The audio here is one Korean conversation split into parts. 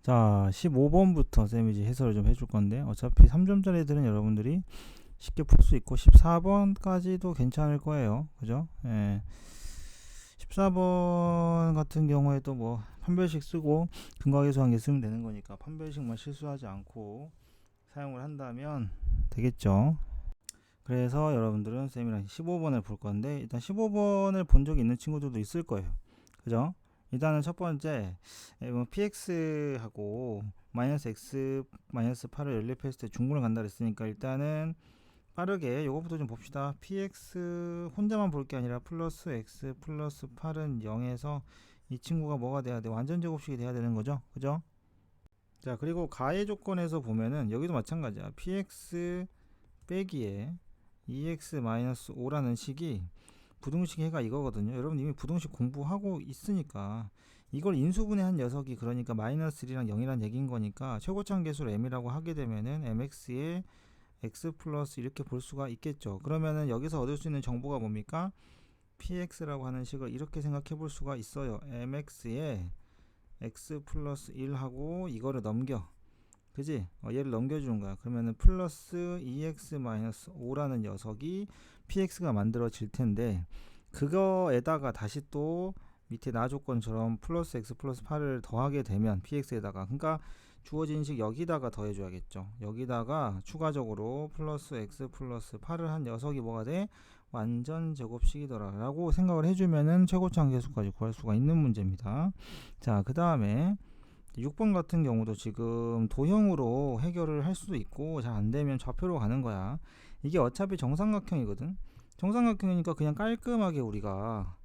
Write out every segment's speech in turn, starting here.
자, 15번부터 쌤이 이제 해설을 좀 해줄 건데, 어차피 3점짜리들은 여러분들이 쉽게 풀 수 있고, 14번까지도 괜찮을 거예요. 그죠? 예. 14번 같은 경우에도 뭐, 판별식 쓰고, 근거계수 한 개 쓰면 되는 거니까, 판별식만 실수하지 않고 사용을 한다면 되겠죠. 그래서 여러분들은 쌤이랑 15번을 볼 건데, 일단 15번을 본 적이 있는 친구들도 있을 거예요. 그죠? 일단은 첫 번째, px하고 마이너스 x 마이너스 8을 연립했을 때 중분을 간다 그랬으니까 일단은 빠르게 요거부터 좀 봅시다. px 혼자만 볼 게 아니라 플러스 x 플러스 8은 0에서 이 친구가 뭐가 돼야 돼? 완전 제곱식이 돼야 되는 거죠. 그죠? 자, 그리고 가해 조건에서 보면은 여기도 마찬가지야. px 빼기에 2x 마이너스 5라는 식이 부등식 해가 이거거든요. 여러분 이미 부등식 공부하고 있으니까 이걸 인수분해한 녀석이 그러니까 마이너스 1이랑 0이란 얘기인 거니까 최고차항 계수를 m이라고 하게 되면은 mx의 x 플러스 이렇게 볼 수가 있겠죠. 그러면은 여기서 얻을 수 있는 정보가 뭡니까? px라고 하는 식을 이렇게 생각해 볼 수가 있어요. mx에 x 플러스 1하고 이거를 넘겨. 그지? 얘를 넘겨주는 거야. 그러면은 플러스 2x 마이너스 5라는 녀석이 px가 만들어질 텐데 그거에다가 다시 또 밑에 나 조건처럼 플러스 x 플러스 8을 더하게 되면 px에다가 그러니까 주어진 식 여기다가 더해줘야겠죠. 여기다가 추가적으로 플러스 x 플러스 8을 한 녀석이 뭐가 돼? 완전 제곱식이더라 라고 생각을 해주면은 최고차항 계수까지 구할 수가 있는 문제입니다. 자, 그 다음에 6번 같은 경우도 지금 도형으로 해결을 할 수도 있고 잘 안되면 좌표로 가는 거야. 이게 어차피 정삼각형이거든. 정삼각형이니까 그냥 깔끔하게 우리가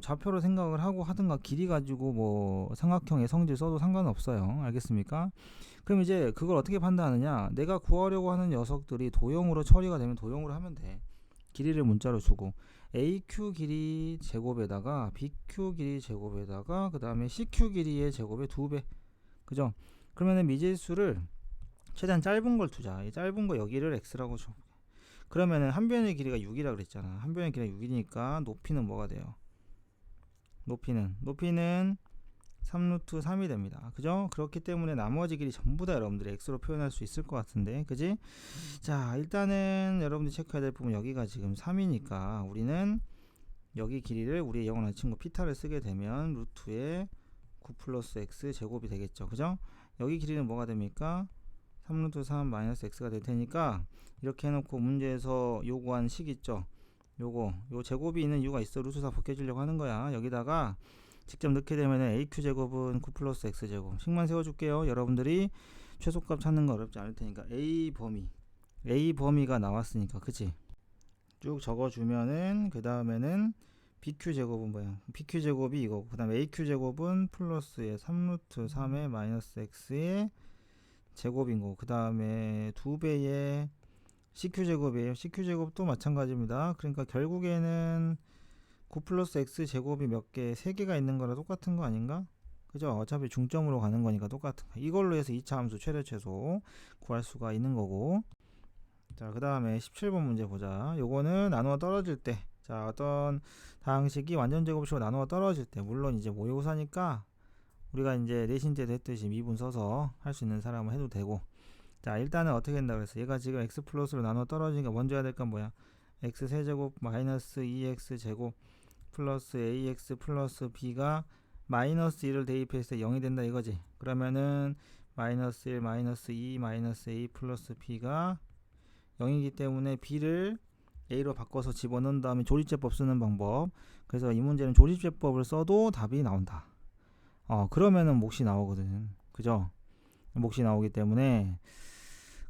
좌표로 생각을 하고 하든가 길이 가지고 뭐 삼각형의 성질 써도 상관없어요. 알겠습니까? 그럼 이제 그걸 어떻게 판단하느냐, 내가 구하려고 하는 녀석들이 도형으로 처리가 되면 도형으로 하면 돼. 길이를 문자로 주고 AQ 길이 제곱에다가 BQ 길이 제곱에다가 그 다음에 CQ 길이의 제곱의 2배. 그죠? 그러면은 미지수를 최대한 짧은 걸 두자. 이 짧은 거 여기를 x라고 줘. 그러면은 한 변의 길이가 6이라 그랬잖아. 한 변의 길이가 6이니까 높이는 뭐가 돼요? 높이는 3루트 3이 됩니다. 그죠? 그렇기 때문에 나머지 길이 전부 다 여러분들이 x로 표현할 수 있을 것 같은데, 그지? 자, 일단은 여러분들이 체크해야 될 부분 여기가 지금 3이니까 우리는 여기 길이를 우리의 영원한 친구 피타를 쓰게 되면 루트에 9 플러스 x 제곱이 되겠죠. 그죠? 여기 길이는 뭐가 됩니까? 3루트 3 마이너스 x가 될 테니까 이렇게 해놓고 문제에서 요구한 식 있죠. 요 제곱이 있는 이유가 있어. 루트 4 벗겨주려고 하는 거야. 여기다가 직접 넣게 되면 aq 제곱은 9 플러스 x 제곱 식만 세워줄게요. 여러분들이 최소값 찾는 거 어렵지 않을 테니까 a 범위가 나왔으니까, 그치? 쭉 적어주면은 그 다음에는 bq 제곱은 뭐야? bq 제곱이 이거고 그 다음에 aq 제곱은 플러스의 3루트 3의 마이너스 x의 제곱인 거고 그 다음에 2배의 cq 제곱이에요. cq 제곱도 마찬가지입니다. 그러니까 결국에는 9 플러스 x 제곱이 몇 개? 3개가 있는 거랑 똑같은 거 아닌가? 그죠? 어차피 중점으로 가는 거니까 똑같은 거. 이걸로 해서 2차 함수 최대 최소 구할 수가 있는 거고. 자, 그 다음에 17번 문제 보자. 요거는 나누어 떨어질 때, 자, 어떤 다항식이 완전 제곱식으로 나누어 떨어질 때, 물론 이제 모의고사니까 우리가 이제 내신 때도 했듯이 미분 써서 할 수 있는 사람은 해도 되고. 자, 일단은 어떻게 된다 그랬어? 얘가 지금 x 플러스로 나누어 떨어지니까 먼저 해야 될 건 뭐야? x 세제곱 마이너스 2x 제곱 플러스 ax 플러스 b가 마이너스 1을 대입했을 때 0이 된다 이거지. 그러면은 마이너스 1 마이너스 2 마이너스 a 플러스 b가 0이기 때문에 b를 a로 바꿔서 집어넣은 다음에 조립제법 쓰는 방법. 그래서 이 문제는 조립제법을 써도 답이 나온다. 그러면은 몫이 나오거든. 그죠? 몫이 나오기 때문에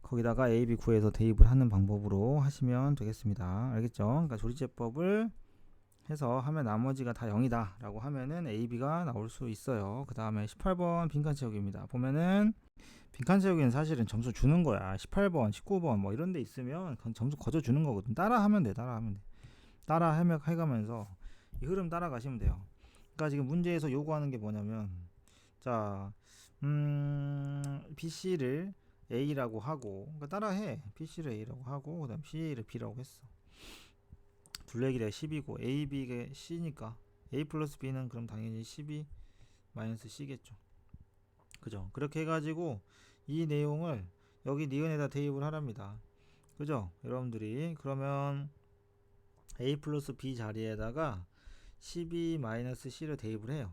거기다가 a, b 구해서 대입을 하는 방법으로 하시면 되겠습니다. 알겠죠? 그러니까 조립제법을 해서 하면 나머지가 다 0이다 라고 하면은 a, b가 나올 수 있어요. 그 다음에 18번 빈칸 채우기입니다. 보면은 빈칸 채우기는 사실은 점수 주는 거야. 18번, 19번 뭐 이런 데 있으면 그건 점수 거저 주는 거거든. 따라하면 돼. 따라 해가면서 이 흐름 따라가시면 돼요. 그러니까 지금 문제에서 요구하는 게 뭐냐면, 자, BC를 A라고 하고, 그러니까 따라해. BC를 A라고 하고, 그 다음 CA를 B라고 했어. 둘레길이가 10이고, A, B가 C니까 A 플러스 B는 그럼 당연히 12 마이너스 C겠죠. 그죠? 그렇게 해가지고 이 내용을 여기 니은에다 대입을 하랍니다. 그죠? 여러분들이 그러면 a 플러스 b 자리에다가 12-c를 대입을 해요.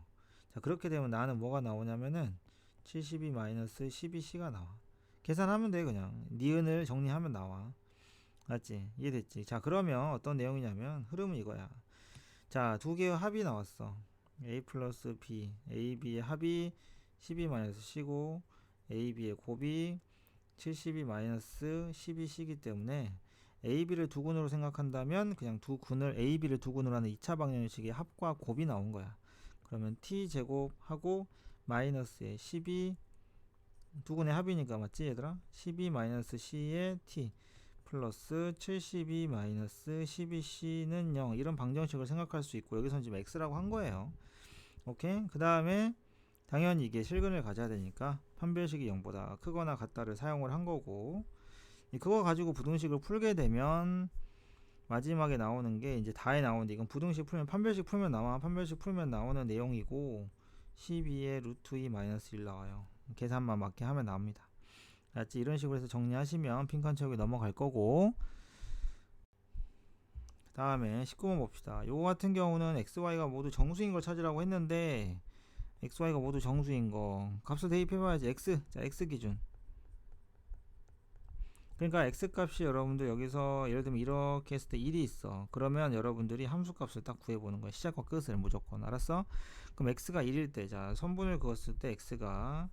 자, 그렇게 되면 나는 뭐가 나오냐면은 72-12c가 나와. 계산하면 돼. 그냥 니은을 정리하면 나와. 맞지? 이해됐지? 자, 그러면 어떤 내용이냐면 흐름은 이거야. 자, 두 개의 합이 나왔어. a 플러스 b, a, b의 합이 12-c고 a, b의 곱이 72-12c이기 때문에 a, b를 두 군으로 생각한다면 그냥 두 군을 a, b를 두 군으로 하는 2차 방정식의 합과 곱이 나온 거야. 그러면 t제곱하고 마이너스의 12 두 군의 합이니까 맞지 얘들아? 12-c의 t 플러스 72-12c는 0 이런 방정식을 생각할 수 있고 여기서는 지금 x라고 한 거예요. 오케이? 그 다음에 당연히 이게 실근을 가져야 되니까 판별식이 0보다 크거나 같다를 사용을 한 거고 그거 가지고 부등식을 풀게 되면 마지막에 나오는 게 이제 다에 나오는데 이건 부등식 풀면 판별식 풀면 나와. 판별식 풀면 나오는 내용이고 12의 루트 2 마이너스 1 나와요. 계산만 맞게 하면 나옵니다. 알았지? 이런 식으로 해서 정리하시면 빈칸 채우기 넘어갈 거고 그 다음에 19번 봅시다. 요거 같은 경우는 xy가 모두 정수인 걸 찾으라고 했는데 xy가 모두 정수인 거 값을 대입해봐야지. x 자 x 기준 그러니까 x값이 여러분들 여기서 예를 들면 이렇게 했을 때 1이 있어. 그러면 여러분들이 함수값을 딱 구해보는 거야. 시작과 끝을 무조건. 알았어? 그럼 x가 1일 때 자 선분을 그었을 때 x가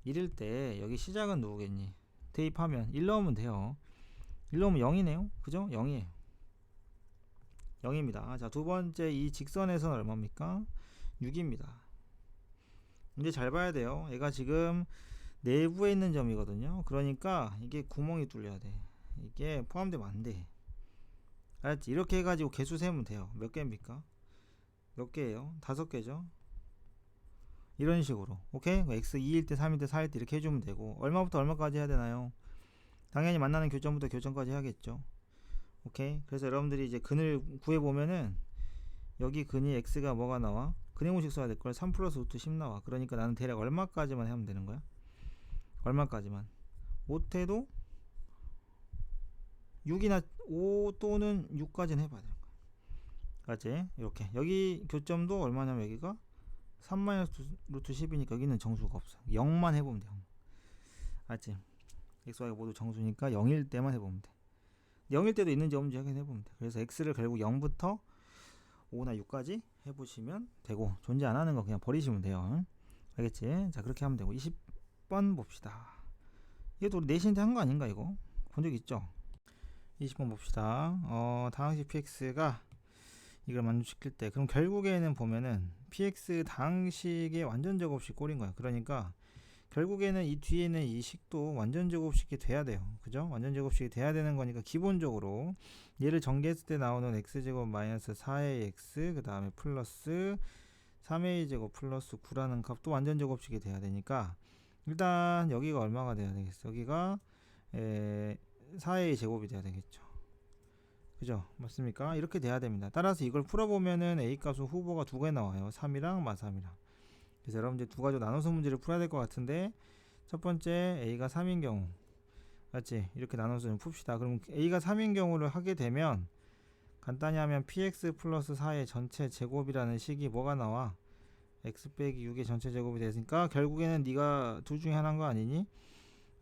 1일 때 여기 시작은 누구겠니? 대입하면 1 넣으면 돼요. 1 넣으면 0이네요. 그죠? 0이에요. 0입니다. 자, 두 번째 이 직선에서는 얼마입니까? 6입니다. 이제 잘 봐야 돼요. 얘가 지금 내부에 있는 점이거든요. 그러니까 이게 구멍이 뚫려야 돼. 이게 포함되면 안 돼. 알았지? 이렇게 해가지고 개수 세면 돼요. 몇 개입니까? 몇 개예요? 5개죠. 이런 식으로. 오케이? x 2일 때 3일 때 4일 때 이렇게 해주면 되고 얼마부터 얼마까지 해야 되나요? 당연히 만나는 교점부터 교점까지 해야겠죠. 오케이? 그래서 여러분들이 이제 근을 구해보면은 여기 근이 x가 뭐가 나와? 근의 공식 써야 될걸. 3 플러스 루트 10 나와. 그러니까 나는 대략 얼마까지만 하면 되는 거야? 얼마까지만? 못해도 6이나 5 또는 6까지는 해봐야 되는 거야. 알지? 이렇게 여기 교점도 얼마냐면 여기가 3 마이너스 루트 10이니까 여기는 정수가 없어. 0만 해보면 돼. 알지? xy가 모두 정수니까 0일 때만 해보면 돼. 0일 때도 있는지 없는지 확인해보면 돼. 그래서 x를 결국 0부터 5나 6까지 해보시면 되고 존재 안하는 거 그냥 버리시면 돼요. 알겠지? 자, 그렇게 하면 되고 20번 봅시다. 이것도 우리 내신 때 한 거 아닌가 이거? 본 적 있죠? 20번 봅시다. 당시 px가 이걸 만족시킬 때 그럼 결국에는 보면은 px 당식의 완전 제곱식 꼴인 거야. 그러니까 결국에는 이 뒤에는 이 식도 완전 제곱식이 돼야 돼요. 그죠? 완전 제곱식이 돼야 되는 거니까 기본적으로 얘를 전개했을 때 나오는 x제곱 마이너스 4ax 그 다음에 플러스 3a제곱 플러스 9라는 값도 완전 제곱식이 돼야 되니까 일단 여기가 얼마가 돼야 되겠어? 여기가 4a 제곱이 돼야 되겠죠. 그죠? 맞습니까? 이렇게 돼야 됩니다. 따라서 이걸 풀어보면은 a 값은 후보가 두 개 나와요. 3이랑 마3이랑. 그래서 여러분들 두 가지로 나눠서 문제를 풀어야 될 것 같은데 첫 번째 a가 3인 경우 맞지? 이렇게 나눠서 좀 풉시다. 그럼 a가 3인 경우를 하게 되면 간단히 하면 px 플러스 4의 전체 제곱이라는 식이 뭐가 나와? x 빼기 6의 전체 제곱이 됐으니까 결국에는 네가 둘 중에 하나인 거 아니니?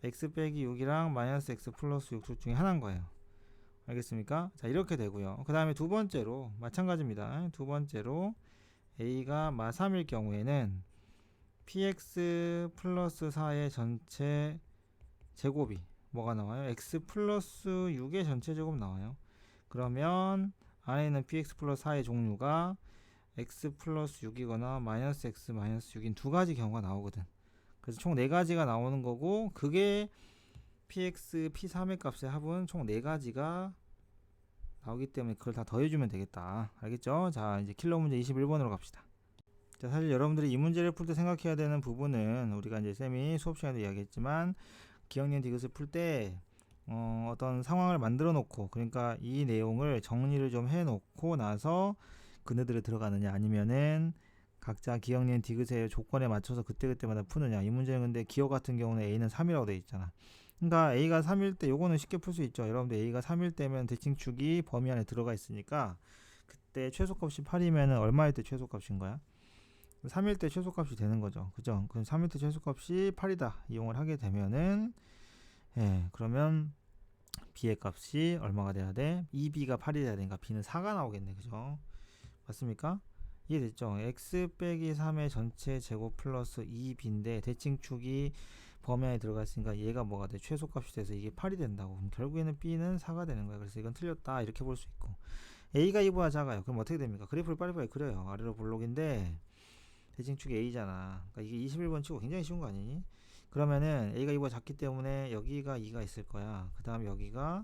x 빼기 6이랑 마이너스 x 플러스 6 둘 중에 하나인 거예요. 알겠습니까? 자, 이렇게 되고요. 그 다음에 두 번째로 마찬가지입니다. 두 번째로 a가 마3일 경우에는 px 플러스 4의 전체 제곱이 뭐가 나와요? x 플러스 6의 전체 제곱 나와요. 그러면 안에 있는 px 플러스 4의 종류가 x 플러스 6이거나 마이너스 x 마이너스 6인 두 가지 경우가 나오거든. 그래서 총 4가지가 나오는 거고 그게 px, p3의 값의 합은 총 4가지가 나오기 때문에 그걸 다 더해주면 되겠다. 알겠죠? 자, 이제 킬러 문제 21번으로 갑시다. 자, 사실 여러분들이 이 문제를 풀 때 생각해야 되는 부분은 우리가 이제 쌤이 수업 시간에도 이야기했지만 기억력 디귿을 풀 때 어떤 상황을 만들어 놓고 그러니까 이 내용을 정리를 좀 해 놓고 나서 그네들을 들어가느냐 아니면은 각자 기억니은 디귿의 조건에 맞춰서 그때그때마다 푸느냐. 이 문제는 근데 기억 같은 경우는 A는 3이라고 되어 있잖아. 그러니까 A가 3일 때 요거는 쉽게 풀 수 있죠. 여러분들 A가 3일 때면 대칭축이 범위 안에 들어가 있으니까 그때 최소값이 8이면 얼마일 때 최소값인 거야? 3일 때 최소값이 되는 거죠. 그죠? 그럼 3일 때 최소값이 8이다. 이용을 하게 되면은 그러면 B의 값이 얼마가 돼야 돼? 2B가 8이 돼야 되니까 B는 4가 나오겠네. 그죠? 맞습니까? 이해됐죠? x 빼기 3의 전체 제곱 플러스 2b인데 대칭축이 범위 안에 들어갔으니까 얘가 뭐가 돼? 최소값이 돼서 이게 8이 된다고. 그럼 결국에는 b는 4가 되는 거야. 그래서 이건 틀렸다 이렇게 볼 수 있고, a가 2보다 작아요. 그럼 어떻게 됩니까? 그래프를 빨리빨리 그려요. 아래로 볼록인데 대칭축이 a잖아. 그러니까 이게 21번 치고 굉장히 쉬운 거 아니니? 그러면은 a가 2보다 작기 때문에 여기가 2가 있을 거야. 그 다음 여기가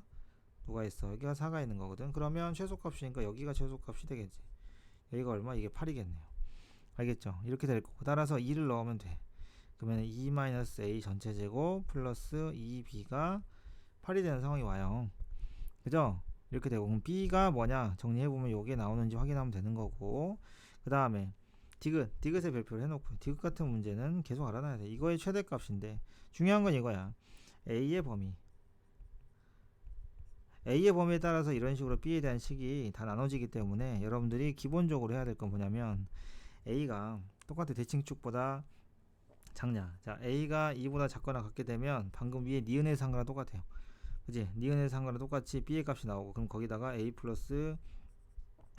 누가 있어? 여기가 4가 있는 거거든. 그러면 최소값이니까 여기가 최소값이 되겠지. 여기가 얼마? 이게 8이겠네요. 알겠죠? 이렇게 될 거고, 따라서 2를 넣으면 돼. 그러면 2-a 전체 제곱 플러스 2b가 8이 되는 상황이 와요. 그죠? 이렇게 되고, 그럼 b가 뭐냐 정리해보면 요게 나오는지 확인하면 되는 거고, 그 다음에 디귿의 별표를 해놓고, 디귿 같은 문제는 계속 알아놔야 돼. 이거의 최대값인데 중요한 건 이거야. a의 범위에 따라서 이런 식으로 b에 대한 식이 다 나눠지기 때문에 여러분들이 기본적으로 해야 될 건 뭐냐면, a가 똑같아 대칭축보다 작냐. 자, a가 2보다 작거나 같게 되면 방금 위에 니은의 상과랑 똑같아요. 그지? 니은의 상과랑 똑같이 b의 값이 나오고, 그럼 거기다가 a 플러스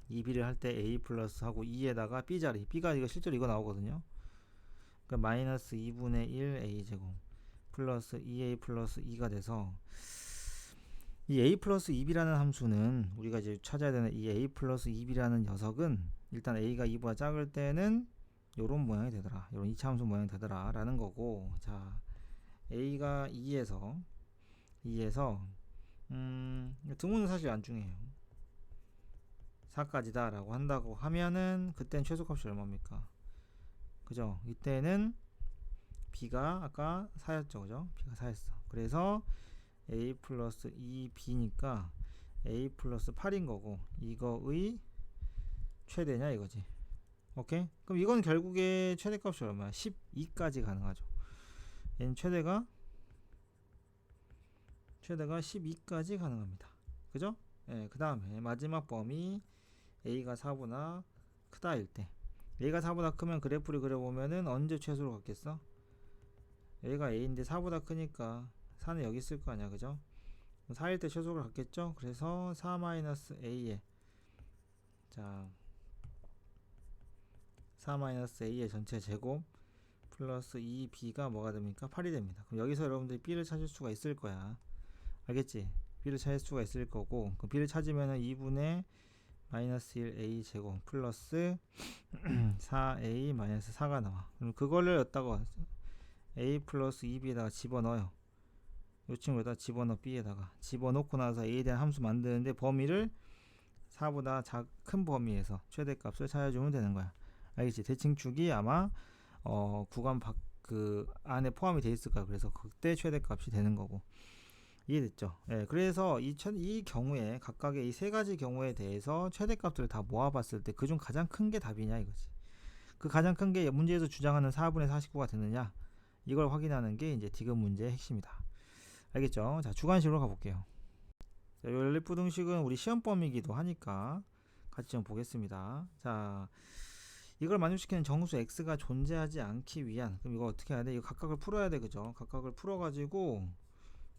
2b를 할 때 a 플러스 하고 2에다가 b 자리, b가 이거 실제로 이거 나오거든요. 그러니까 마이너스 2분의 1 a 제곱 플러스 2a 플러스 2가 돼서, 이 a 플러스 2b라는 함수는 우리가 이제 찾아야 되는 이 a 플러스 2b라는 녀석은 일단 a가 2보다 작을 때는 요런 모양이 되더라, 요런 2차 함수 모양이 되더라 라는 거고, 자 a가 2에서 등호는 사실 안 중요해요. 4까지다 라고 한다고 하면은 그땐 최소값이 얼마입니까? 그죠? 이때는 b가 아까 4였죠. 그죠? b가 4였어. 그래서 a 플러스 2b니까 a 플러스 8인 거고, 이거의 최대냐 이거지. 오케이? 그럼 이건 결국에 최대값이 얼마야? 12까지 가능하죠. 얘는 최대가 12까지 가능합니다. 그죠? 그 다음에 마지막 범위 a가 4보다 크다 일 때, a가 4보다 크면 그래프를 그려보면은 언제 최소로 갔겠어? a가 a인데 4보다 크니까 4는 여기 있을 거 아니야. 그죠? 4일 때 최소로 갔겠죠? 그래서 4-a에, 자 4-a의 전체 제곱 플러스 2b가 뭐가 됩니까? 8이 됩니다. 그럼 여기서 여러분들이 b를 찾을 수가 있을 거야. 알겠지? b를 찾을 수가 있을 거고, 그 b를 찾으면은 2분의 마이너스 1a 제곱 플러스 4a 마이너스 4가 나와. 그럼 그거를 여기다가 a 플러스 2b에다가 집어넣어요. 이 친구에다 집어넣어, b에다가 집어넣고 나서 a에 대한 함수 만드는데 범위를 4보다 큰 범위에서 최대값을 찾아주면 되는 거야. 알겠지? 대칭축이 아마 구간 그 안에 포함이 돼 있을 거야. 그래서 그때 최대값이 되는 거고. 이해됐죠? 그래서 이 경우에 각각의 이 세 가지 경우에 대해서 최대값들을 다 모아봤을 때 그중 가장 큰 게 답이냐 이거지. 그 가장 큰 게 문제에서 주장하는 4분의 49가 되느냐, 이걸 확인하는 게 이제 디귿 문제의 핵심이다. 알겠죠? 자, 주관식으로 가볼게요. 자, 연립부등식은 우리 시험범위이기도 하니까 같이 좀 보겠습니다. 자, 이걸 만족시키는 정수 x가 존재하지 않기 위한, 그럼 이거 어떻게 해야 돼? 이거 각각을 풀어야 돼. 그죠? 각각을 풀어가지고,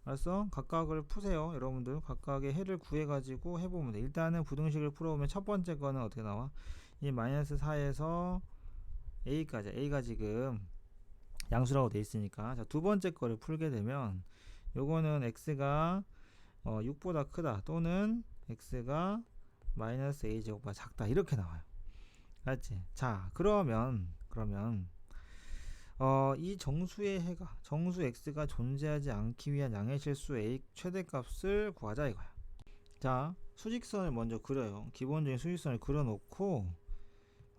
알았어? 각각을 푸세요. 여러분들 각각의 해를 구해가지고 해보면 돼. 일단은 부등식을 풀어보면 첫 번째 거는 어떻게 나와? 이 마이너스 4에서 a까지, a가 지금 양수라고 돼 있으니까, 자, 두 번째 거를 풀게 되면 요거는 x가 6보다 크다 또는 x가 마이너스 a 제곱보다 작다 이렇게 나와요. 알았지? 자, 그러면 이 정수의 해가, 정수 x가 존재하지 않기 위한 양의 실수 a 최대값을 구하자 이거야. 자, 수직선을 먼저 그려요. 기본적인 수직선을 그려놓고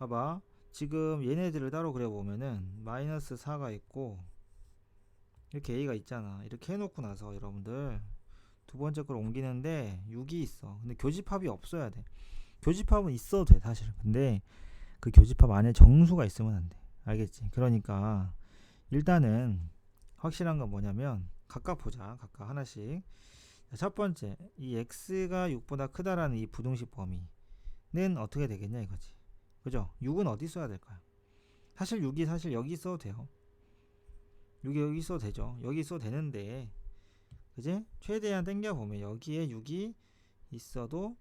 봐봐. 지금 얘네들을 따로 그려보면은 마이너스 4가 있고 이렇게 a가 있잖아. 이렇게 해놓고 나서 여러분들 두 번째 걸 옮기는데 6이 있어. 근데 교집합이 없어야 돼. 교집합은 있어도 돼 사실은. 근데 그 교집합 안에 정수가 있으면 안 돼. 알겠지? 그러니까 일단은 확실한 건 뭐냐면 각각 보자. 각각 하나씩. 자, 첫 번째, 이 x가 6보다 크다라는 이 부등식 범위는 어떻게 되겠냐 이거지. 그죠? 6은 어디 써야 될까요? 사실 6이 사실 여기 있어도 돼요. 6이 여기 있어도 되죠. 여기 있어도 되는데, 그지? 최대한 당겨보면 여기에 6이 있어도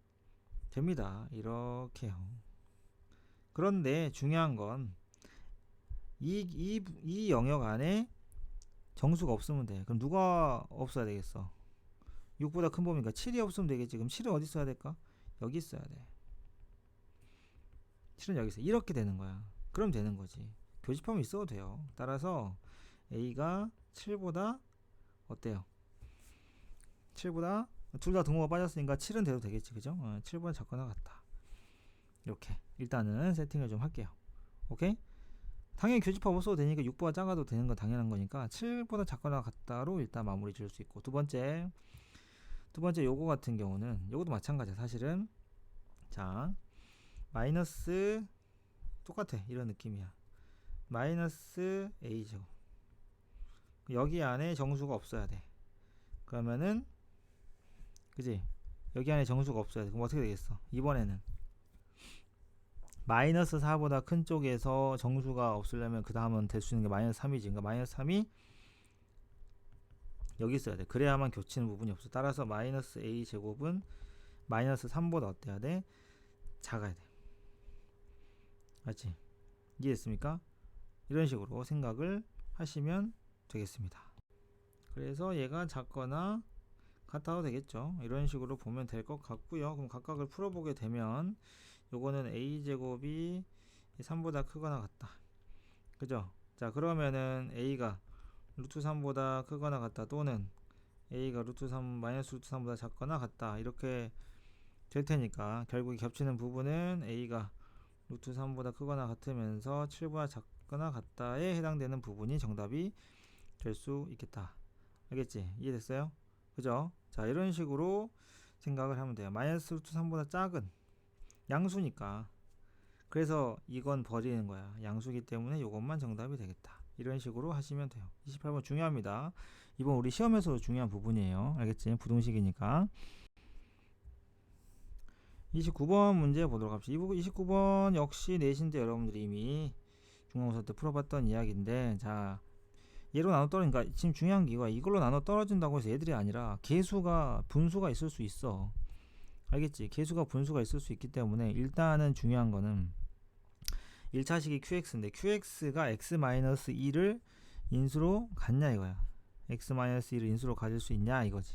됩니다. 이렇게요. 그런데 중요한 건 이 영역 안에 정수가 없으면 돼. 그럼 누가 없어야 되겠어? 6보다 큰 범위니까 7이 없으면 되겠지. 그럼 7은 어디 써야 될까? 여기 있어야 돼. 7은 여기 있어. 이렇게 되는 거야. 그럼 되는 거지. 교집합은 있어도 돼요. 따라서 A가 7보다 어때요? 7보다 둘 다 등호가 빠졌으니까 7은 돼도 되겠지. 그죠? 7보다 작거나 같다. 이렇게 일단은 세팅을 좀 할게요. 오케이? 당연히 교집합 없어도 되니까 6보다 작아도 되는 건 당연한 거니까 7보다 작거나 같다로 일단 마무리 지을 수 있고, 두 번째 요거 같은 경우는 요것도 마찬가지야. 사실은 자 마이너스 똑같아. 이런 느낌이야. 마이너스 a제곱, 여기 안에 정수가 없어야 돼. 그러면은 그지? 여기 안에 정수가 없어야 돼. 그럼 어떻게 되겠어? 이번에는 마이너스 4보다 큰 쪽에서 정수가 없으려면 그 다음은 될 수 있는 게 마이너스 3이지. 그러니까 마이너스 3이 여기 있어야 돼. 그래야만 겹치는 부분이 없어. 따라서 마이너스 a 제곱은 마이너스 3보다 어때야 돼? 작아야 돼. 맞지? 이해됐습니까? 이런 식으로 생각을 하시면 되겠습니다. 그래서 얘가 작거나 같아도 되겠죠. 이런 식으로 보면 될 것 같고요. 그럼 각각을 풀어보게 되면 요거는 a제곱이 3보다 크거나 같다. 그죠? 자, 그러면은 a가 루트 3보다 크거나 같다, 또는 a가 루트 3 마이너스 루트 3보다 작거나 같다, 이렇게 될 테니까 결국 겹치는 부분은 a가 루트 3보다 크거나 같으면서 7보다 작거나 같다에 해당되는 부분이 정답이 될 수 있겠다. 알겠지? 이해됐어요? 그죠? 자, 이런 식으로 생각을 하면 돼요. 마이너스 루트 3보다 작은 양수니까, 그래서 이건 버리는 거야. 양수기 때문에 이것만 정답이 되겠다. 이런 식으로 하시면 돼요. 28번 중요합니다. 이번 우리 시험에서도 중요한 부분이에요. 알겠지? 부등식이니까. 29번 문제 보도록 합시다. 29번 역시 내신때 여러분들이 이미 중간고사 때 풀어봤던 이야기인데, 자, 얘로 나눠 떨어지니까 지금 중요한 게 이걸로 나눠 떨어진다고 해서 애들이 아니라 개수가 분수가 있을 수 있어. 알겠지? 개수가 분수가 있을 수 있기 때문에 일단은 중요한 거는 1차식이 qx인데 qx가 x-2를 인수로 갖냐 이거야. x-2를 인수로 가질 수 있냐 이거지.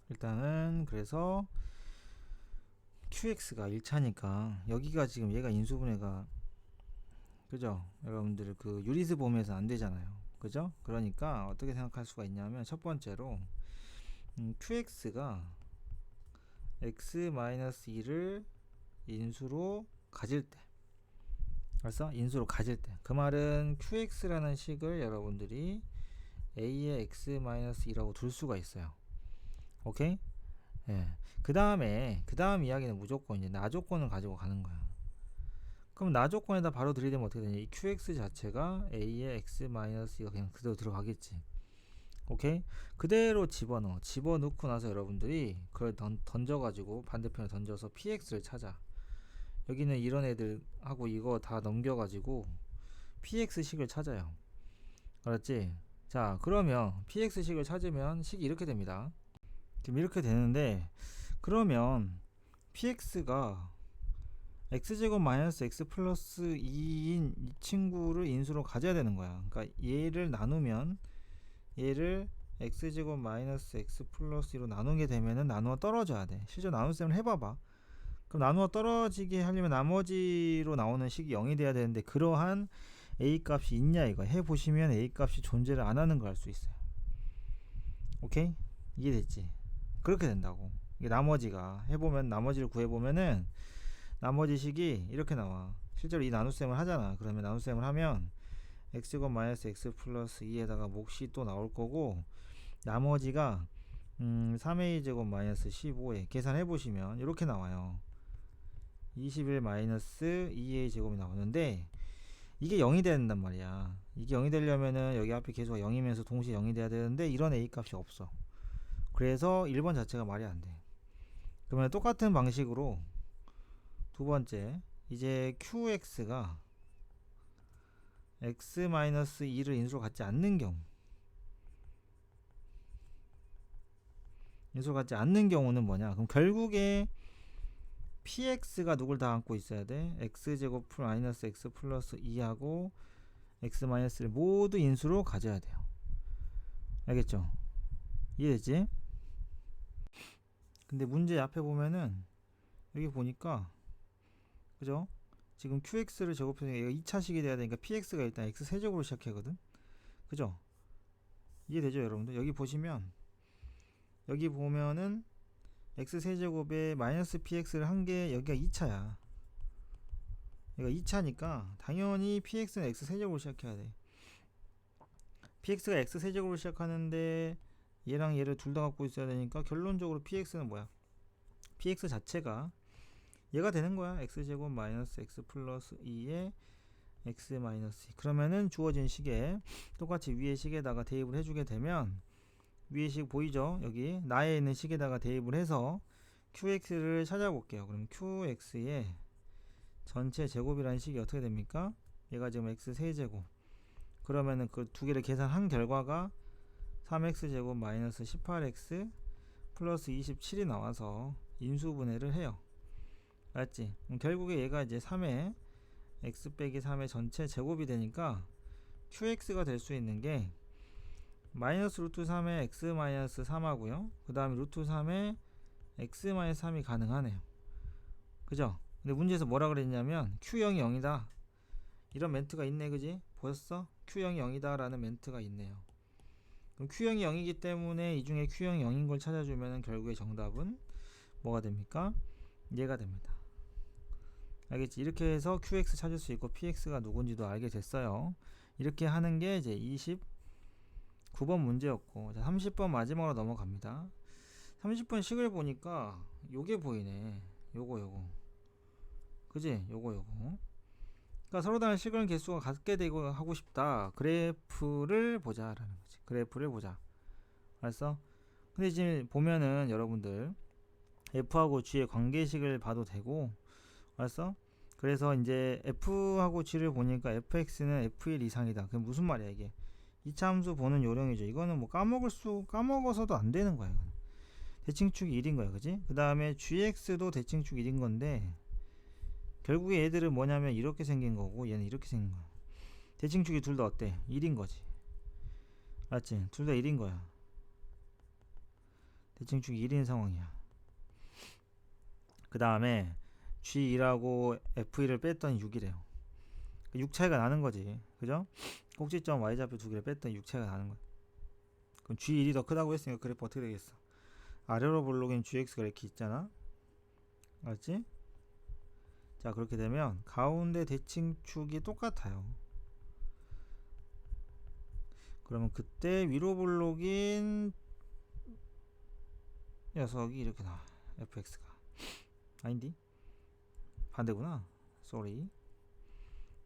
일단은 그래서 qx가 1차니까 여기가 지금 얘가 인수분해가, 그죠? 여러분들 그 유리수 보면서 안 되잖아요. 그죠? 그러니까 어떻게 생각할 수가 있냐면, 첫 번째로 qx가 x-2를 인수로 가질 때, 알았어? 인수로 가질 때, 그 말은 qx라는 식을 여러분들이 a의 x-2라고 둘 수가 있어요. 오케이? 예. 그 다음 이야기는 무조건 이제 나조건을 가지고 가는 거야. 그럼 나조건에다 바로 들이대면 어떻게 되냐? 이 qx 자체가 a의 x-2가 그냥 그대로 들어가겠지. 오케이? 그대로 집어넣고 나서 여러분들이 그걸 던져가지고 반대편에 던져서 px를 찾아. 여기는 이런 애들하고 이거 다 넘겨가지고 px식을 찾아요. 알았지? 자, 그러면 px식을 찾으면 식이 이렇게 됩니다. 지금 이렇게 되는데, 그러면 px가 x제곱 마이너스 x 플러스 2인 이 친구를 인수로 가져야 되는 거야. 그러니까 얘를 나누면, 얘를 x제곱 마이너스 x 플러스 2로 나누게 되면은 나누어 떨어져야 돼. 실제 나눗셈을 해봐봐. 그럼 나누어 떨어지게 하려면 나머지로 나오는 식이 0이 돼야 되는데, 그러한 a 값이 있냐 이거 해보시면 a 값이 존재를 안 하는 걸 알 수 있어요. 오케이? 이해됐지? 그렇게 된다고. 이게 나머지가 해보면, 나머지를 구해보면은 나머지 식이 이렇게 나와. 실제로 이 나눗셈을 하잖아. 그러면 나눗셈을 하면 x제곱 마이너스 x 플러스 2에다가 몫이 또 나올 거고, 나머지가 3a 제곱 마이너스 15에 계산해 보시면 이렇게 나와요. 21 마이너스 2a 제곱이 나오는데 이게 0이 된단 말이야. 이게 0이 되려면은 여기 앞에 계수가 0이면서 동시에 0이 돼야 되는데 이런 a 값이 없어. 그래서 1번 자체가 말이 안 돼. 그러면 똑같은 방식으로 두 번째 이제 qx가 x-2를 인수로 갖지 않는 경우, 인수로 갖지 않는 경우는 뭐냐? 그럼 결국에 px가 누굴 다 안고 있어야 돼? x제곱 마이너스 x 플러스 2하고 x 마이너스를 모두 인수로 가져야 돼요. 알겠죠? 이해됐지? 근데 문제 앞에 보면은 여기 보니까 그죠? 지금 qx를 제곱해서 얘가 2차식이 돼야 되니까 px가 일단 x 세제곱으로 시작하거든. 그죠? 이해되죠, 여러분들? 여기 보시면 여기 보면은 x 세제곱에 마이너스 px를 한 게 여기가 2차야. 얘가 2차니까 당연히 px는 x 세제곱으로 시작해야 돼. px가 x 세제곱으로 시작하는데 얘랑 얘를 둘 다 갖고 있어야 되니까 결론적으로 px는 뭐야? px 자체가 얘가 되는 거야. x제곱 마이너스 x 플러스 2에 x 마이너스 2. 그러면은 주어진 식에 똑같이 위에 식에다가 대입을 해주게 되면 위에 식 보이죠? 여기 나에 있는 식에다가 대입을 해서 qx를 찾아볼게요. 그럼 qx의 전체 제곱이라는 식이 어떻게 됩니까? 얘가 지금 x 세제곱. 그러면은 그 두 개를 계산한 결과가 3x제곱 마이너스 18x 플러스 27이 나와서 인수분해를 해요. 맞지? 결국에 얘가 이제 3의 x 빼기 3의 전체 제곱이 되니까 qx가 될 수 있는 게 마이너스 루트 3의 x 마이너스 3하고요. 그 다음에 루트 3의 x 마이너스 3이 가능하네요. 그죠? 근데 문제에서 뭐라 그랬냐면 q0이 0이다. 이런 멘트가 있네. 그지? 보였어? q0이 0이다 라는 멘트가 있네요. 그럼 q0이 0이기 때문에 이 중에 q0이 0인 걸 찾아주면 결국에 정답은 뭐가 됩니까? 얘가 됩니다. 알겠지? 이렇게 해서 qx 찾을 수 있고 px가 누군지도 알게 됐어요. 이렇게 하는 게 이제 29번 문제였고, 자 30번 마지막으로 넘어갑니다. 30번 식을 보니까 요게 보이네. 요거 그지? 요거 그러니까 서로 다른 식을 개수가 같게 되고 하고 싶다. 그래프를 보자 라는 거지. 그래프를 보자. 알았어? 근데 지금 보면은 여러분들 f하고 g의 관계식을 봐도 되고, 알았어? 그래서 이제 f하고 g를 보니까 fx는 f1 이상이다. 그게 무슨 말이야 이게? 이차 함수 보는 요령이죠. 이거는 뭐 까먹어서도 안 되는 거야. 이거는. 대칭축이 1인 거야. 그지? 그 다음에 gx도 대칭축 1인 건데 결국에 얘들은 뭐냐면 이렇게 생긴 거고 얘는 이렇게 생긴 거야. 대칭축이 둘 다 어때? 1인 거지. 알았지? 둘 다 1인 거야. 대칭축이 1인 상황이야. 그 다음에 G2하고 F1을 뺐더니 6이래요. 6 차이가 나는 거지. 그죠? 꼭지점 Y좌표 두 개를 뺐더니 6 차이가 나는 거야. 그럼 G1이 더 크다고 했으니까 그래프 어떻게 되겠어? 아래로 볼록인 GX가 이렇게 있잖아. 알았지? 자, 그렇게 되면 가운데 대칭축이 똑같아요. 그러면 그때 위로 볼록인 녀석이 이렇게 나와. fx가 아닌디? 반대구나. 쏘리.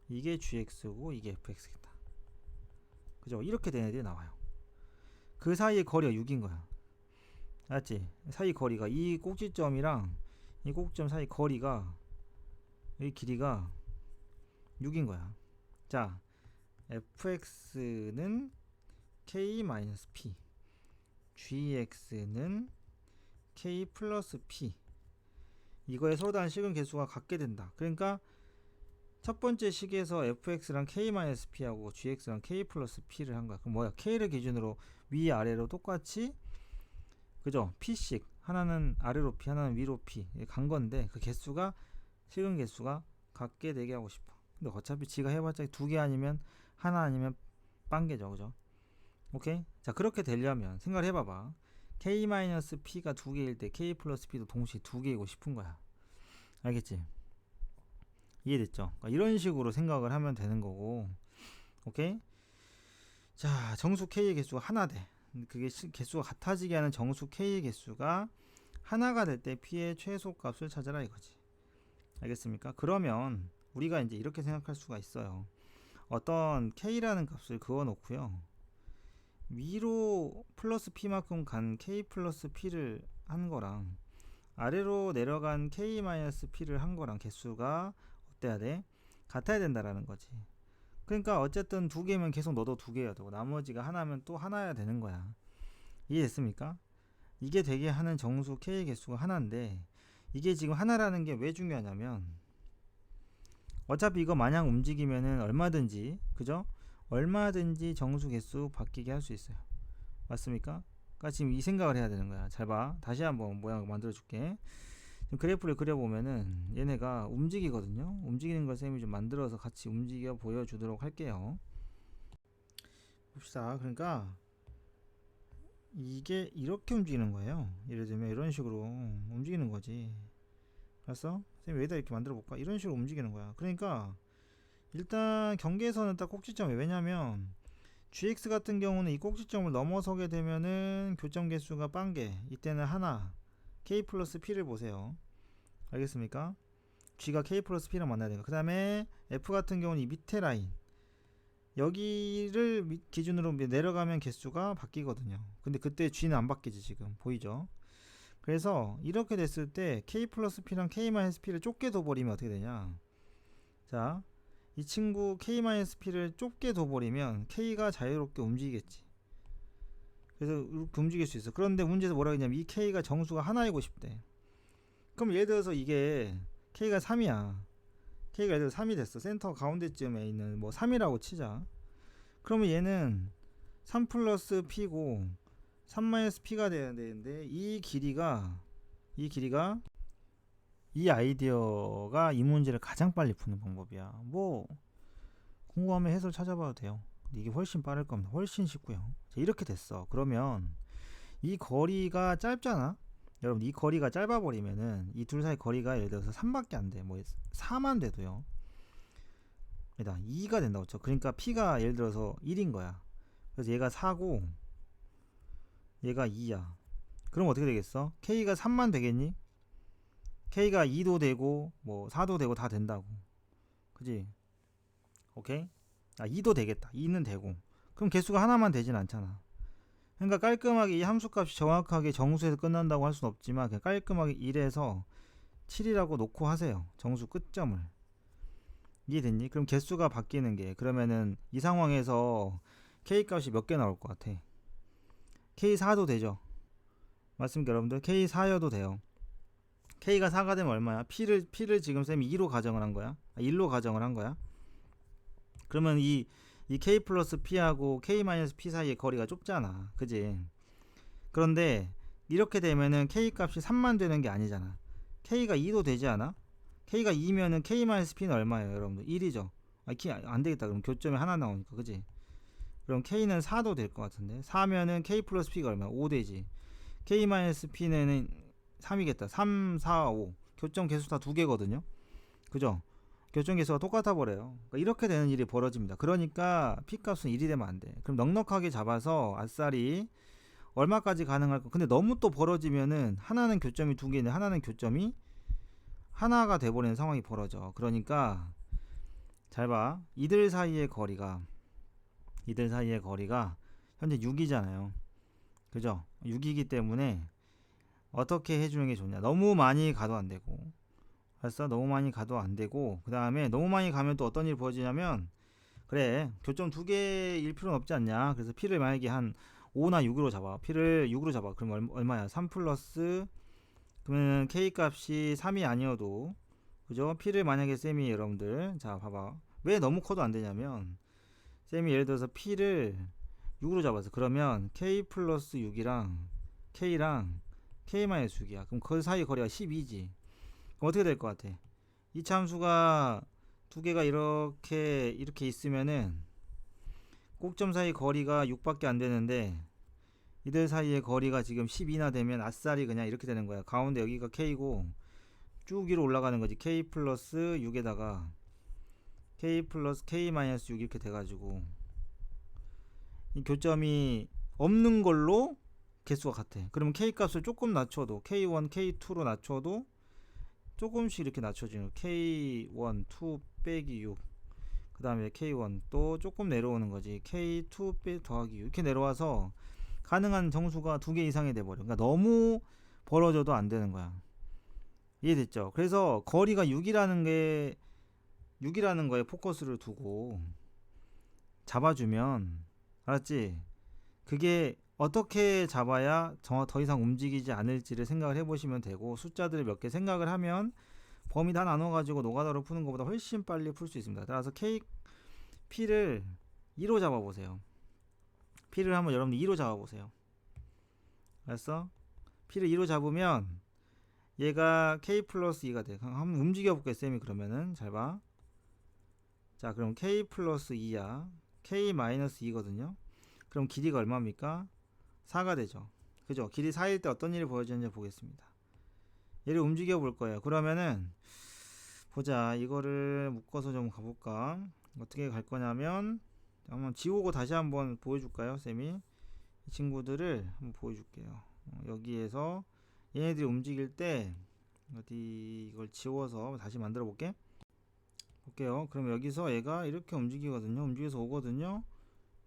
이게 gx고 이게 fx겠다. 그죠? 이렇게 된 애들이 나와요. 그 사이의 거리가 6인 거야. 알았지? 사이 거리가 이 꼭지점이랑 이 꼭지점 사이 거리가 이 길이가 6인 거야. 자, fx는 k-p, gx는 k 플러스 p. 이거의 서로 다른 식은 개수가 같게 된다. 그러니까 첫 번째 식에서 fx랑 k-p하고 gx랑 k 플러스 p를 한 거야. 그럼 뭐야? k를 기준으로 위아래로 똑같이, 그죠? p씩, 하나는 아래로 p, 하나는 위로 p 간 건데 그 개수가, 식은 개수가 같게 되게 하고 싶어. 근데 어차피 지가 해봤자 두 개 아니면 하나 아니면 빵개죠. 그죠? 오케이? 자, 그렇게 되려면 생각을 해봐봐. k-p가 두 개일 때 k 플러스 p도 동시에 두 개이고 싶은 거야. 알겠지? 이해됐죠? 그러니까 이런 식으로 생각을 하면 되는 거고. 오케이? 자, 정수 k의 개수가 하나 돼. 그게 개수가 같아지게 하는 정수 k의 개수가 하나가 될 때 p의 최소값을 찾아라 이거지. 알겠습니까? 그러면 우리가 이제 이렇게 생각할 수가 있어요. 어떤 K라는 값을 그어 놓고요. 위로 플러스 P만큼 간 K 플러스 P를 한 거랑 아래로 내려간 K 마이너스 P를 한 거랑 개수가 어때야 돼? 같아야 된다라는 거지. 그러니까 어쨌든 두 개면 계속 너도 두 개여야 되고 나머지가 하나면 또 하나여야 되는 거야. 이해됐습니까? 이게 되게 하는 정수 K의 개수가 하나인데 이게 지금 하나라는 게 왜 중요하냐면 어차피 이거 마냥 움직이면은 얼마든지 그죠? 얼마든지 정수 개수 바뀌게 할 수 있어요. 맞습니까? 그러니까 지금 이 생각을 해야 되는 거야. 잘 봐. 다시 한번 모양 만들어 줄게. 지금 그래프를 그려보면은 얘네가 움직이거든요. 움직이는 걸 쌤이 좀 만들어서 같이 움직여 보여주도록 할게요. 봅시다. 그러니까 이게 이렇게 움직이는 거예요. 예를 들면 이런 식으로 움직이는 거지. 알았어? 쌤이 여기다 이렇게 만들어 볼까? 이런 식으로 움직이는 거야. 그러니까 일단 경계선은 딱 꼭지점이에요. 왜냐면 gx 같은 경우는 이 꼭지점을 넘어서게 되면은 교점 개수가 빵개. 이때는 하나 k 플러스 p를 보세요. 알겠습니까? g가 k 플러스 p랑 만나야 되니까. 그 다음에 f 같은 경우는 이 밑에 라인 여기를 기준으로 내려가면 개수가 바뀌거든요. 근데 그때 g는 안 바뀌지. 지금 보이죠? 그래서 이렇게 됐을 때 k 플러스 p랑 k 마이너스 p를 좁게 둬버리면 어떻게 되냐. 자, 이 친구 k 마이너스 p를 좁게 둬버리면 k가 자유롭게 움직이겠지. 그래서 이렇게 움직일 수 있어. 그런데 문제에서 뭐라고 했냐면 이 k가 정수가 하나이고 싶대. 그럼 예를 들어서 이게 k가 3이야. k가 예를 들어서 3이 됐어. 센터 가운데쯤에 있는 뭐 3이라고 치자. 그러면 얘는 3 플러스 p고 3 마이너스 p가 돼야 되는데 이 길이가 이 아이디어가 이 문제를 가장 빨리 푸는 방법이야. 뭐 궁금하면 해설 찾아봐도 돼요. 근데 이게 훨씬 빠를 겁니다. 훨씬 쉽고요. 자, 이렇게 됐어. 그러면 이 거리가 짧잖아. 여러분 이 거리가 짧아버리면은 이 둘 사이 거리가 예를 들어서 3밖에 안 돼. 뭐 4만 돼도요. 일단 2가 된다고 쳐. 그러니까 P가 예를 들어서 1인 거야. 그래서 얘가 4고 얘가 2야. 그럼 어떻게 되겠어? K가 3만 되겠니? K가 2도 되고 뭐 4도 되고 다 된다고. 그지? 오케이? 2도 되겠다. 2는 되고. 그럼 개수가 하나만 되진 않잖아. 그러니까 깔끔하게 이 함수값이 정확하게 정수에서 끝난다고 할 수는 없지만 그냥 깔끔하게 1에서 7이라고 놓고 하세요. 정수 끝점을. 이해됐니? 그럼 개수가 바뀌는 게 그러면은 이 상황에서 K값이 몇 개 나올 것 같아? K4도 되죠? 맞습니까 여러분들? K4여도 돼요. K가 4가 되면 얼마야? P를 지금 쌤이 2로 가정을 한 거야? 1로 가정을 한 거야? 그러면 이 K 플러스 P하고 K 마이너스 P 사이의 거리가 좁잖아. 그지? 그런데 이렇게 되면은 K 값이 3만 되는 게 아니잖아. K가 2도 되지 않아? K가 2면은 K 마이너스 P는 얼마예요 여러분들? 1이죠. 안 되겠다. 그럼 교점이 하나 나오니까. 그지? 그럼 K는 4도 될 것 같은데 4면은 K 플러스 P가 얼마야? 5 되지. K 마이너스 P는 3이겠다. 3, 4, 5 교점 개수 다 두 개거든요. 그죠? 교점 개수가 똑같아 버려요. 그러니까 이렇게 되는 일이 벌어집니다. 그러니까 P값은 1이 되면 안 돼. 그럼 넉넉하게 잡아서 아싸리 얼마까지 가능할까? 근데 너무 또 벌어지면은 하나는 교점이 두 개인데 하나는 교점이 하나가 돼버리는 상황이 벌어져. 그러니까 잘 봐. 이들 사이의 거리가 현재 6이잖아요. 그죠? 6이기 때문에 어떻게 해주는 게 좋냐? 너무 많이 가도 안 되고, 알았어? 너무 많이 가도 안 되고, 그 다음에 너무 많이 가면 또 어떤 일이 벌어지냐면, 그래, 교점 두 개일 필요는 없지 않냐? 그래서 P를 만약에 한 5나 6으로 잡아. P를 6으로 잡아. 그럼 얼마야? 3 플러스, 그러면 K 값이 3이 아니어도, 그죠? P를 만약에 쌤이 여러분들, 자, 봐봐. 왜 너무 커도 안 되냐면, 쌤이 예를 들어서 P를 6으로 잡았어. 그러면 K 플러스 6이랑 K랑 K 마이너스 6이야. 그럼 그 사이 거리가 12지. 그럼 어떻게 될 것 같아? 이 참수가 두 개가 이렇게 있으면은 꼭점 사이 거리가 6밖에 안 되는데 이들 사이의 거리가 지금 12나 되면 아싸리 그냥 이렇게 되는 거야. 가운데 여기가 K고 쭉 위로 올라가는 거지. K 플러스 6에다가 K 플러스 K 마이너스 6 이렇게 돼가지고 이 교점이 없는 걸로 개수가 같아. 그러면 K 값을 조금 낮춰도 K1, K2로 낮춰도 조금씩 이렇게 낮춰지는 K1, 2 빼기 6, 그 다음에 K1 또 조금 내려오는 거지. K2 더하기 6 이렇게 내려와서 가능한 정수가 2개 이상이 돼버려. 그러니까 너무 벌어져도 안 되는 거야. 이해됐죠? 그래서 거리가 6이라는 거에 포커스를 두고 잡아주면, 알았지? 그게 어떻게 잡아야 더 이상 움직이지 않을지를 생각을 해보시면 되고, 숫자들을 몇 개 생각을 하면 범위 다 나눠가지고 노가다로 푸는 것보다 훨씬 빨리 풀 수 있습니다. 따라서 P를 2로 잡아보세요. P를 한번 여러분들 2로 잡아보세요. 알았어? P를 2로 잡으면 얘가 K 플러스 2가 돼. 한번 움직여볼게 쌤이. 그러면은 잘 봐. 자, 그럼 K 플러스 2야. K 마이너스 2거든요. 그럼 길이가 얼마입니까? 4가 되죠. 그죠? 길이 4일 때 어떤 일이 벌어지는지 보겠습니다. 얘를 움직여 볼 거예요. 그러면은 보자. 이거를 묶어서 좀 가볼까? 어떻게 갈 거냐면, 한번 지우고 다시 한번 보여줄까요, 쌤이? 이 친구들을 한번 보여줄게요. 여기에서 얘네들이 움직일 때 어디 이걸 지워서 다시 만들어 볼게요. 그럼 여기서 얘가 이렇게 움직이거든요. 움직여서 오거든요.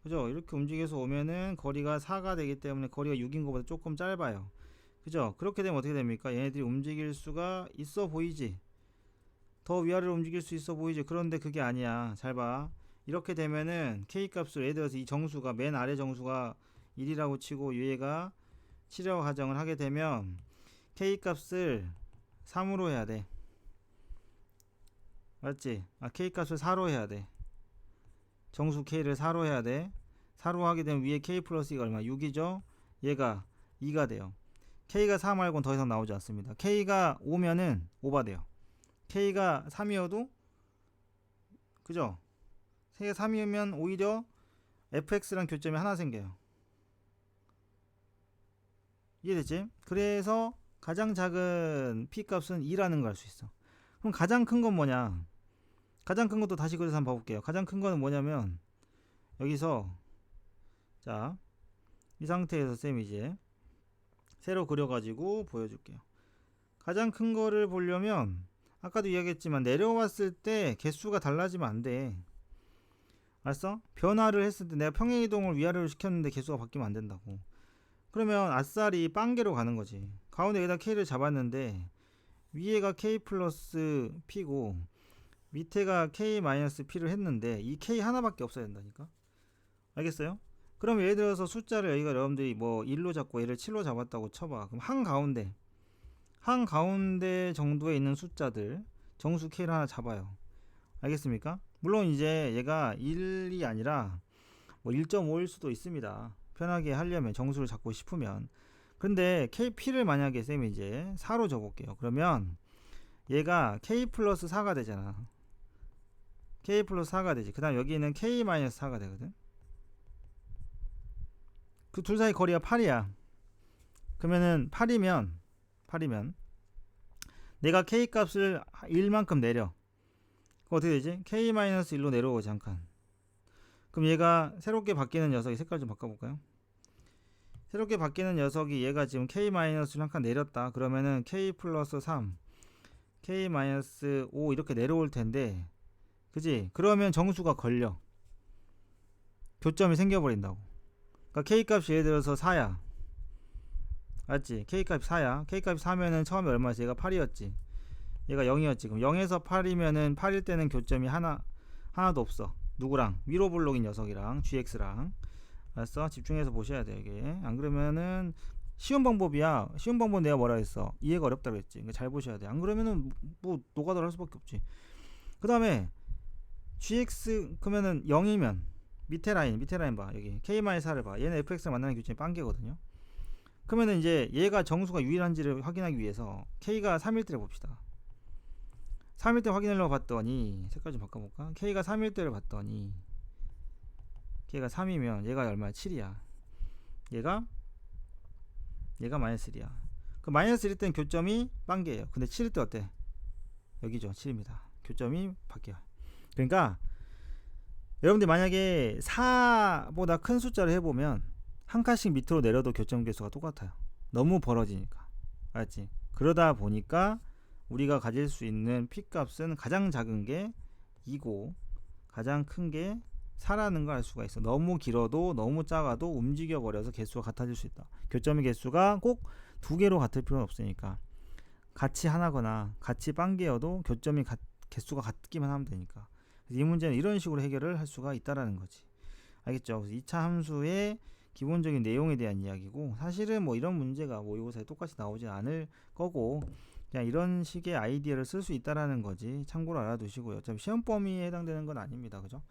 그죠? 이렇게 움직여서 오면은 거리가 4가 되기 때문에 거리가 6인 것보다 조금 짧아요. 그죠? 그렇게 되면 어떻게 됩니까? 얘네들이 움직일 수가 있어 보이지? 더 위아래로 움직일 수 있어 보이지? 그런데 그게 아니야. 잘 봐. 이렇게 되면은 K 값을, 예를 들어서 이 정수가, 맨 아래 정수가 1이라고 치고 얘가 7이라고 가정을 하게 되면 K 값을 3으로 해야 돼. 맞지? K 값을 4로 해야 돼. 정수 K를 4로 해야 돼. 4로 하게 되면 위에 K 플러스 2가 얼마? 6이죠? 얘가 2가 돼요. K가 4 말고는 더 이상 나오지 않습니다. K가 5면은 오버돼요. K가 3이어도, 그죠? K가 3이면 오히려 fx랑 교점이 하나 생겨요. 이해됐지? 그래서 가장 작은 p 값은 2라는 걸 알 수 있어. 그럼 가장 큰 건 뭐냐? 가장 큰 것도 다시 그려서 한번 봐볼게요. 가장 큰 거는 뭐냐면, 여기서, 자, 이 상태에서 쌤이 이제 새로 그려가지고 보여줄게요. 가장 큰 거를 보려면 아까도 이야기했지만 내려왔을 때 개수가 달라지면 안 돼. 알았어? 변화를 했을 때 내가 평행이동을 위아래로 시켰는데 개수가 바뀌면 안 된다고. 그러면 아싸리 빵개로 가는 거지. 가운데 여기다 K를 잡았는데 위에가 K 플러스 P고 밑에가 K 마이너스 P를 했는데 이 K 하나밖에 없어야 된다니까. 알겠어요? 그럼 예를 들어서 숫자를 여기가 여러분들이 뭐 1로 잡고 얘를 7로 잡았다고 쳐봐. 그럼 한가운데 정도에 있는 숫자들 정수 K를 하나 잡아요. 알겠습니까? 물론 이제 얘가 1이 아니라 뭐 1.5일 수도 있습니다. 편하게 하려면, 정수를 잡고 싶으면. 근데 KP를 만약에 쌤이 이제 4로 적을게요. 그러면 얘가 K 플러스 4가 되잖아. K 플러스 4가 되지. 그 다음 여기는 K 마이너스 4가 되거든. 그 둘 사이 거리가 8이야. 그러면은 8이면 내가 K 값을 1만큼 내려. 그럼 어떻게 되지? K 마이너스 1로 내려오지 한 칸. 그럼 얘가 새롭게 바뀌는 녀석이, 색깔 좀 바꿔볼까요? 새롭게 바뀌는 녀석이 얘가 지금 K 마이너스 한 칸 내렸다. 그러면은 K 플러스 3, K 마이너스 5 이렇게 내려올 텐데, 그지? 그러면 정수가 걸려. 교점이 생겨버린다고. 그러니까 K 값이 예를 들어서 4야. 맞지? K 값이 4야. K 값이 4면은 처음에 얼마였어? 얘가 8이었지. 얘가 0이었지. 그럼 0에서 8이면은 8일 때는 교점이 하나도 없어. 누구랑? 위로 블록인 녀석이랑 GX랑. 알았어? 집중해서 보셔야 돼 이게. 안 그러면은 쉬운 방법이야. 쉬운 방법 내가 뭐라 했어? 이해가 어렵다고 했지. 그러니까 잘 보셔야 돼. 안 그러면은 뭐 노가다를 할 수밖에 없지. 그 다음에 GX 그러면은 0이면 밑에 라인 봐. 여기 K-4를 봐. 얘는 fx를 만나는 교점이 빵개거든요. 그러면은 이제 얘가 정수가 유일한지를 확인하기 위해서 K가 3일 때를 봅시다. 3일 때 확인하려고 봤더니, 색깔 좀 바꿔볼까? K가 3일 때를 봤더니 K가 3이면 얘가 얼마야? 7이야. 얘가 마이너스 1이야. 그 마이너스 1일 때는 교점이 빵개예요. 근데 7일 때 어때? 여기죠. 7입니다. 교점이 바뀌어요. 그러니까 여러분들 만약에 4보다 큰 숫자를 해보면 한 칸씩 밑으로 내려도 교점 개수가 똑같아요. 너무 벌어지니까. 알았지? 그러다 보니까 우리가 가질 수 있는 P값은 가장 작은 게 2고 가장 큰 게 4라는 걸 알 수가 있어. 너무 길어도 너무 작아도 움직여 버려서 개수가 같아질 수 있다. 교점의 개수가 꼭 2개로 같을 필요는 없으니까 같이 하나거나 같이 빵개여도 교점이 개수가 같기만 하면 되니까. 이 문제는 이런 식으로 해결을 할 수가 있다라는 거지. 알겠죠? 그래서 2차 함수의 기본적인 내용에 대한 이야기고, 사실은 뭐 이런 문제가 모의고사에 똑같이 나오지 않을 거고 그냥 이런 식의 아이디어를 쓸 수 있다라는 거지. 참고로 알아두시고요. 어차피 시험 범위에 해당되는 건 아닙니다. 그죠?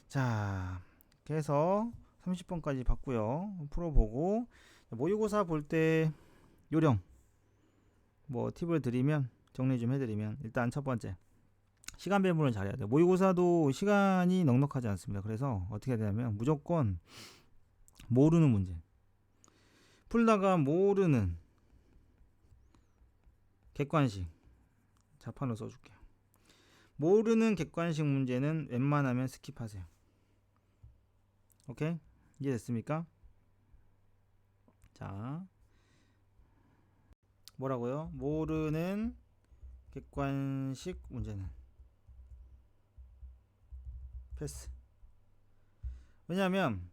자, 그래서 30번까지 봤고요. 풀어보고 모의고사 볼 때 요령 뭐 팁을 드리면, 정리 좀 해드리면, 일단 첫 번째, 시간 배분을 잘해야 돼요. 모의고사도 시간이 넉넉하지 않습니다. 그래서 어떻게 해야 되냐면 무조건 모르는 문제, 풀다가 모르는 객관식, 자판으로 써줄게요. 모르는 객관식 문제는 웬만하면 스킵하세요. 오케이? 이해됐습니까? 자, 뭐라고요? 모르는 객관식 문제는 패스. 왜냐면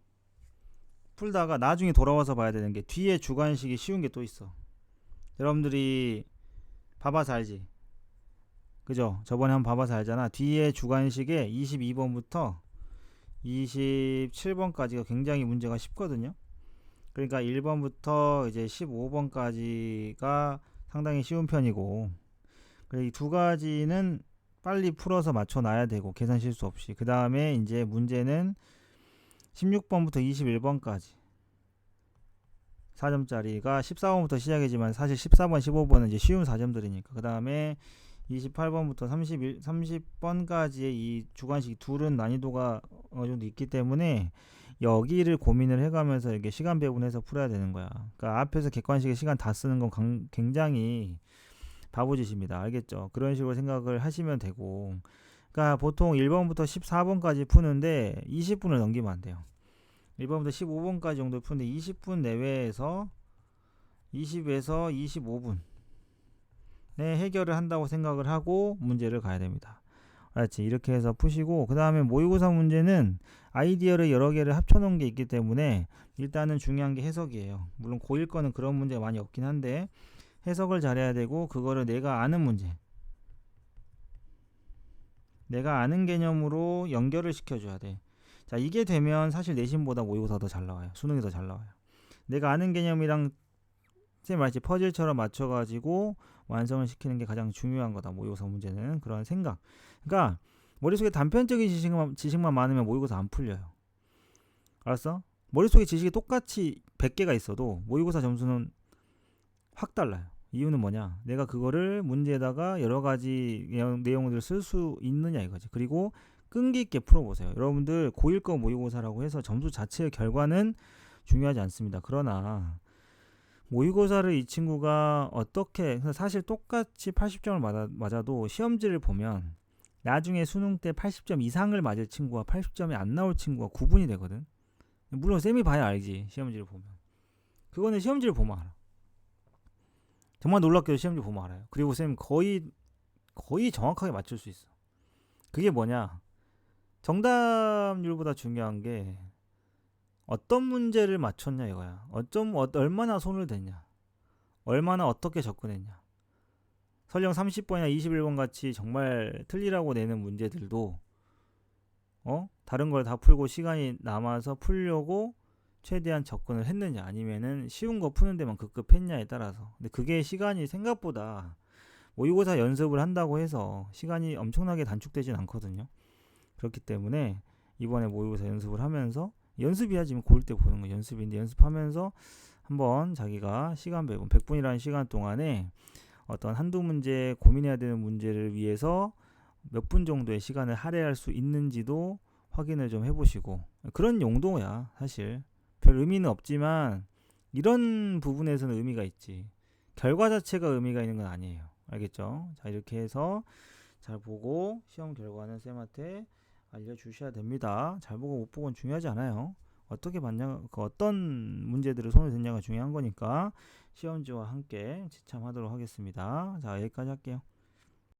풀다가 나중에 돌아와서 봐야 되는 게 뒤에 주관식이 쉬운 게 또 있어. 여러분들이 봐봐서 알지? 그죠? 저번에 한번 봐봐서 알잖아. 뒤에 주관식에 22번부터 27번까지가 굉장히 문제가 쉽거든요. 그러니까 1번부터 이제 15번까지가 상당히 쉬운 편이고, 이 두 가지는 빨리 풀어서 맞춰놔야 되고, 계산 실수 없이. 그 다음에 이제 문제는 16번부터 21번까지 4점짜리가 14번부터 시작이지만 사실 14번, 15번은 이제 쉬운 4점들이니까. 그 다음에 28번부터 30번까지의 이 주관식 둘은 난이도가 어느 정도 있기 때문에 여기를 고민을 해가면서 이렇게 시간 배분해서 풀어야 되는 거야. 그러니까 앞에서 객관식에 시간 다 쓰는 건 굉장히 바보짓입니다. 알겠죠? 그런 식으로 생각을 하시면 되고, 그러니까 보통 1번부터 14번까지 푸는데 20분을 넘기면 안 돼요. 1번부터 15번까지 정도 푸는데 20분 내외에서 20에서 25분 내 해결을 한다고 생각을 하고 문제를 가야 됩니다. 알았지? 이렇게 해서 푸시고, 그 다음에 모의고사 문제는 아이디어를 여러 개를 합쳐놓은 게 있기 때문에 일단은 중요한 게 해석이에요. 물론 고1 거는 그런 문제가 많이 없긴 한데 해석을 잘해야 되고, 그거를 내가 아는 문제, 내가 아는 개념으로 연결을 시켜줘야 돼. 자, 이게 되면 사실 내신보다 모의고사 더 잘 나와요. 수능이 더 잘 나와요. 내가 아는 개념이랑 선생님 말했지, 퍼즐처럼 맞춰가지고 완성을 시키는 게 가장 중요한 거다. 모의고사 문제는 그런 생각. 그러니까 머릿속에 단편적인 지식만 많으면 모의고사 안 풀려요. 알았어? 머릿속에 지식이 똑같이 100개가 있어도 모의고사 점수는 확 달라요. 이유는 뭐냐? 내가 그거를 문제에다가 여러 가지 내용들을 쓸 수 있느냐 이거지. 그리고 끈기 있게 풀어보세요. 여러분들 고1 거 모의고사라고 해서 점수 자체의 결과는 중요하지 않습니다. 그러나 모의고사를 이 친구가 어떻게, 사실 똑같이 80점을 맞아도 시험지를 보면 나중에 수능 때 80점 이상을 맞을 친구와 80점이 안 나올 친구가 구분이 되거든. 물론 쌤이 봐야 알지. 시험지를 보면. 그거는 시험지를 보면 알아. 정말 놀랍게도 시험지 보면 알아요. 그리고 쌤 거의 정확하게 맞출 수 있어. 그게 뭐냐? 정답률보다 중요한 게 어떤 문제를 맞췄냐 이거야. 얼마나 손을 댔냐, 얼마나 어떻게 접근했냐. 설령 30번이나 21번 같이 정말 틀리라고 내는 문제들도 다른 걸 다 풀고 시간이 남아서 풀려고 최대한 접근을 했느냐, 아니면은 쉬운 거 푸는 데만 급급했냐에 따라서. 근데 그게 시간이 생각보다 모의고사 연습을 한다고 해서 시간이 엄청나게 단축되진 않거든요. 그렇기 때문에 이번에 모의고사 연습을 하면서, 연습이야 지금 고1 때 보는 거 연습인데, 연습하면서 한번 자기가 시간 배분, 100분이라는 시간 동안에 어떤 한두 문제, 고민해야 되는 문제를 위해서 몇 분 정도의 시간을 할애할 수 있는지도 확인을 좀 해보시고, 그런 용도야. 사실 별 의미는 없지만 이런 부분에서는 의미가 있지. 결과 자체가 의미가 있는 건 아니에요. 알겠죠? 자, 이렇게 해서 잘 보고 시험 결과는 쌤한테 알려주셔야 됩니다. 잘 보고 못 보고는 중요하지 않아요. 어떻게 봤냐, 그 어떤 문제들을 손을 댔냐가 중요한 거니까 시험지와 함께 지참하도록 하겠습니다. 자, 여기까지 할게요.